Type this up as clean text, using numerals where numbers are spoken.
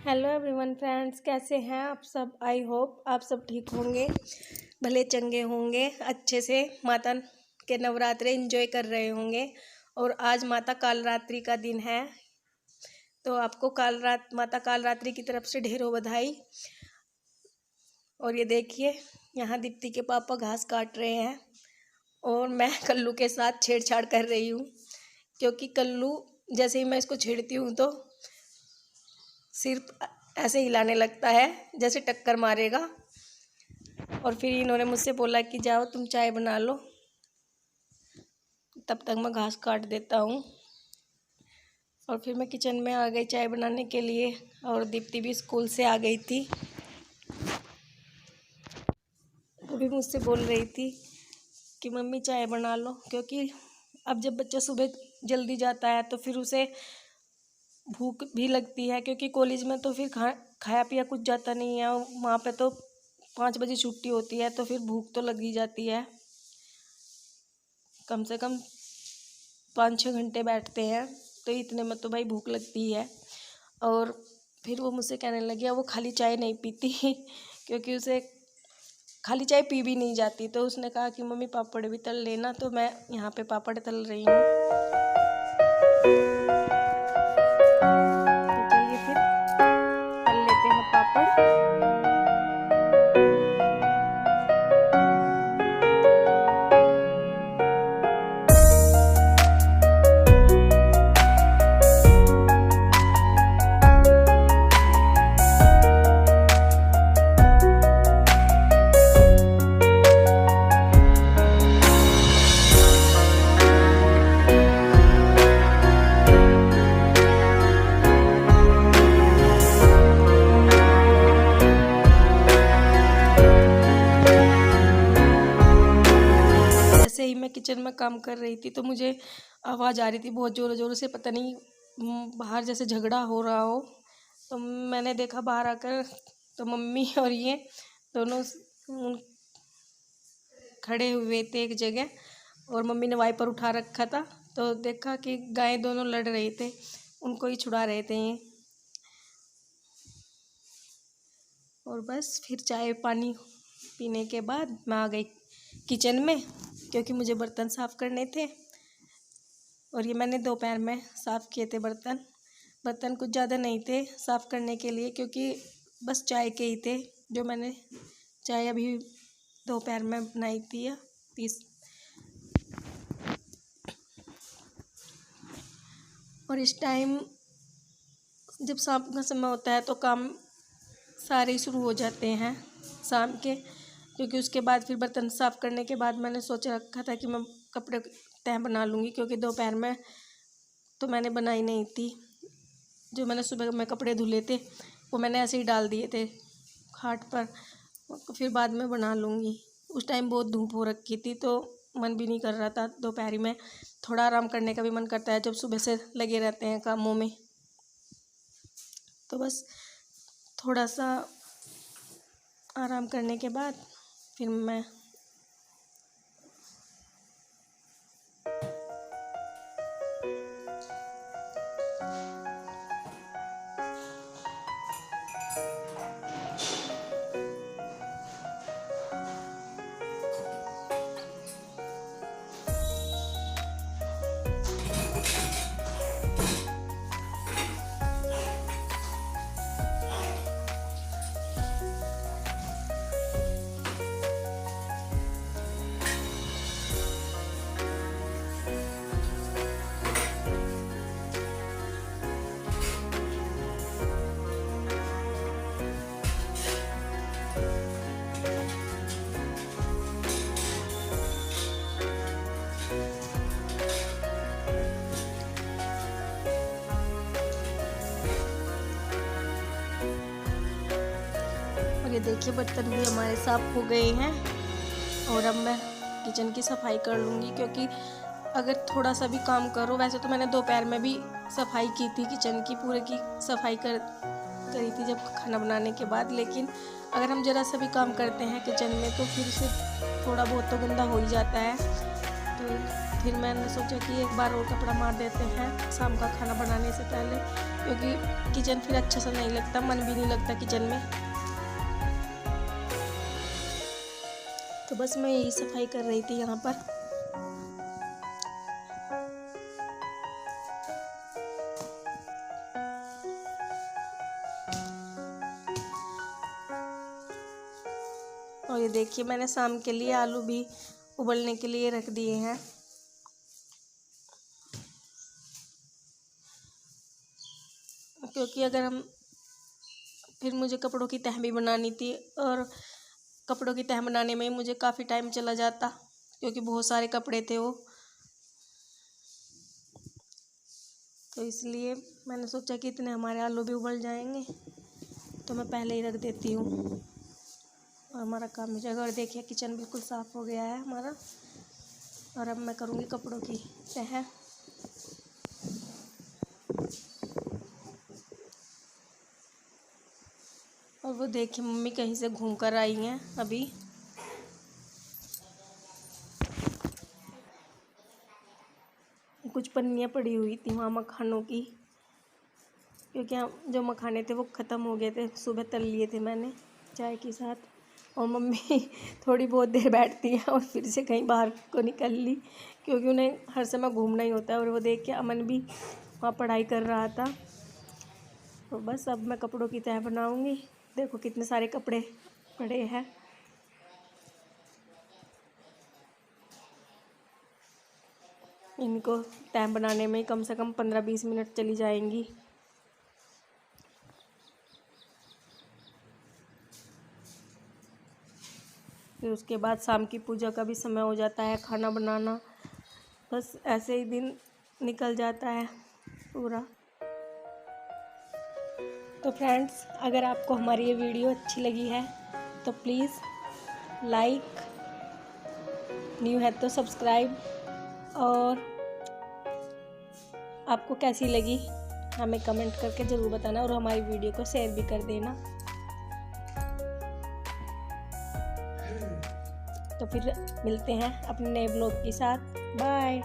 Hello everyone friends, कैसे हैं आप सब। आई होप आप सब ठीक होंगे, भले चंगे होंगे, अच्छे से माता के नवरात्रे एंजॉय कर रहे होंगे। और आज माता कालरात्रि का दिन है, तो आपको माता कालरात्रि की तरफ से ढेरों बधाई। और ये देखिए, यहाँ दीप्ति के पापा घास काट रहे हैं और मैं कल्लू के साथ छेड़छाड़ कर रही हूँ, क्योंकि कल्लू जैसे ही मैं इसको छेड़ती हूँ तो सिर्फ ऐसे हिलाने लगता है जैसे टक्कर मारेगा। और फिर इन्होंने मुझसे बोला कि जाओ तुम चाय बना लो, तब तक मैं घास काट देता हूँ। और फिर मैं किचन में आ गई चाय बनाने के लिए, और दीप्ति भी स्कूल से आ गई थी, वो भी मुझसे बोल रही थी कि मम्मी चाय बना लो, क्योंकि अब जब बच्चा सुबह जल्दी जाता है तो फिर उसे भूख भी लगती है, क्योंकि कॉलेज में तो फिर खाया पिया कुछ जाता नहीं है। वहाँ पे तो 5 बजे छुट्टी होती है, तो फिर भूख तो लग ही जाती है। कम से कम 5-6 घंटे बैठते हैं, तो इतने में तो भाई भूख लगती है। और फिर वो मुझसे कहने लगी वो खाली चाय नहीं पीती क्योंकि उसे खाली चाय पी भी नहीं जाती। तो उसने कहा कि मम्मी पापड़ भी तल लेना, तो मैं यहाँ पे पापड़ तल रही हूँ। ही मैं किचन में काम कर रही थी तो मुझे आवाज़ आ रही थी बहुत ज़ोरों ज़ोरों से, पता नहीं बाहर जैसे झगड़ा हो रहा हो। तो मैंने देखा बाहर आकर, तो मम्मी और ये दोनों खड़े हुए थे एक जगह, और मम्मी ने वाइपर उठा रखा था, तो देखा कि गाय दोनों लड़ रहे थे, उनको ही छुड़ा रहे थे ये। और बस फिर चाय पानी पीने के बाद मैं आ गई किचन में, क्योंकि मुझे बर्तन साफ़ करने थे। और ये मैंने दोपहर में साफ़ किए थे बर्तन कुछ ज़्यादा नहीं थे साफ़ करने के लिए, क्योंकि बस चाय के ही थे जो मैंने चाय अभी दोपहर में बनाई थी 30। और इस टाइम जब शाम का समय होता है तो काम सारे शुरू हो जाते हैं शाम के, क्योंकि उसके बाद फिर बर्तन साफ़ करने के बाद मैंने सोच रखा था कि मैं कपड़े तह बना लूँगी, क्योंकि दोपहर में तो मैंने बनाई नहीं थी। जो मैंने सुबह में कपड़े धुले थे वो मैंने ऐसे ही डाल दिए थे खाट पर, फिर बाद में बना लूँगी। उस टाइम बहुत धूप हो रखी थी, तो मन भी नहीं कर रहा था। दोपहर में थोड़ा आराम करने का भी मन करता है जब सुबह से लगे रहते हैं कामों में। तो बस थोड़ा सा आराम करने के बाद फिर मैं ये देखिए बर्तन भी हमारे साफ़ हो गए हैं। और अब मैं किचन की सफाई कर लूँगी, क्योंकि अगर थोड़ा सा भी काम करो, वैसे तो मैंने दोपहर में भी सफाई की थी किचन की, पूरे की सफाई करी थी जब खाना बनाने के बाद। लेकिन अगर हम ज़रा सा भी काम करते हैं किचन में तो फिर से थोड़ा बहुत तो गंदा हो ही जाता है। तो फिर मैंने सोचा कि एक बार और कपड़ा मार देते हैं शाम का खाना बनाने से पहले। क्योंकि किचन फिर अच्छा सा नहीं लगता, मन भी नहीं लगता किचन में। तो बस मैं यही सफाई कर रही थी यहाँ पर। और ये देखिए मैंने शाम के लिए आलू भी उबलने के लिए रख दिए हैं। क्योंकि अगर हम फिर मुझे कपड़ों की तह भी बनानी थी, और कपड़ों की तह बनाने में मुझे काफ़ी टाइम चला जाता, क्योंकि बहुत सारे कपड़े थे वो। तो इसलिए मैंने सोचा कि इतने हमारे आलू भी उबल जाएंगे तो मैं पहले ही रख देती हूँ और हमारा काम हो जाएगा। और देखिए किचन बिल्कुल साफ़ हो गया है हमारा। और अब मैं करूँगी कपड़ों की तह। और वो देखिए मम्मी कहीं से घूम कर आई हैं अभी। कुछ पन्नियाँ पड़ी हुई थी वहाँ मखानों की, क्योंकि जो मखाने थे वो ख़त्म हो गए थे, सुबह तल लिए थे मैंने चाय के साथ। और मम्मी थोड़ी बहुत देर बैठती है और फिर से कहीं बाहर को निकल ली, क्योंकि उन्हें हर समय घूमना ही होता है। और वो देख के अमन भी वहाँ पढ़ाई कर रहा था। तो बस अब मैं कपड़ों की तह बनाऊँगी। देखो कितने सारे कपड़े पड़े हैं। इनको तह बनाने में कम से कम 15-20 मिनट चली जाएंगी। फिर उसके बाद शाम की पूजा का भी समय हो जाता है, खाना बनाना। बस ऐसे ही दिन निकल जाता है पूरा। तो फ्रेंड्स, अगर आपको हमारी ये वीडियो अच्छी लगी है तो प्लीज़ लाइक, न्यू है तो सब्सक्राइब, और आपको कैसी लगी हमें कमेंट करके ज़रूर बताना, और हमारी वीडियो को शेयर भी कर देना। तो फिर मिलते हैं अपने नए ब्लॉग के साथ। बाय।